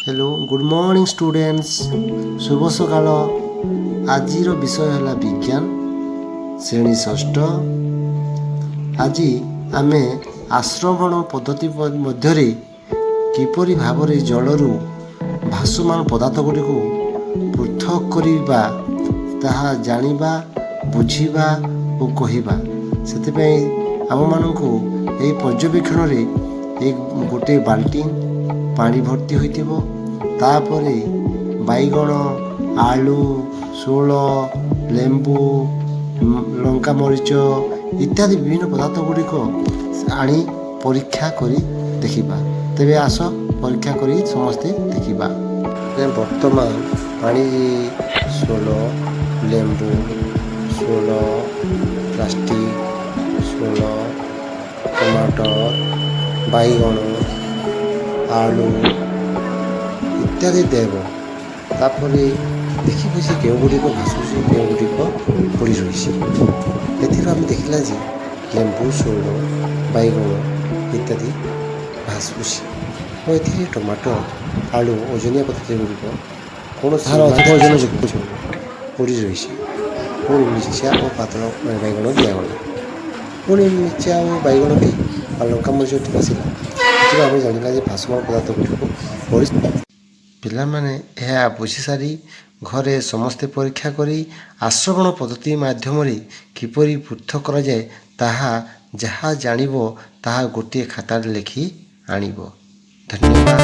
Hello good morning students शुभ सकाल आज विषय है विज्ञान श्रेणी षष्ठ आज आम आश्रवण पद्धति मध्य किपरि भाव जलरू भासमान पदार्थ गुड़ी पृथक करवा ताहा जानिबा बुझिबा और कहिबा से आम मानू यही पर्यवेक्षण रे गोटे बाल्टी पानी भर्ती होइथिबो तापरे बैगण आलू शोल लेंबू लंका मरीच इत्यादि विभिन्न पदार्थ गुड़िक आनी परीक्षा करी देखिबा। तेबे आस परीक्षा करी समस्ते देखिबा। वर्तमान पानी शोल लेंबू शोल प्लास्टिक शोल टमाटर बैगण आलू इत्यादि देव तापर देखी बुझी के गुड़िक भाषुची के गुड़िक पड़ी रही आम देखला जे लेंबू शोल बैगण इत्यादि भाषुची और ये टमाटर आलू ओजनिया पदार्थ गुड़िक कौन अधिक ओजन युक्त पड़ी रही पुणी मिर्चा और पातल बैगण दिगला पुणी मिर्चा और बैगण भी लंका मरीच टी आसला आम जाना भाषमान पदार्थ गुड़िक पिलामाने यह बुझी सारी घरे समस्ते परीक्षा करी आश्रवण पद्धति माध्यम किपरि पृथक करा जाए ताहा जहा जानिबो ताहा गोटे खातार लिखि आनिबो। धन्यवाद।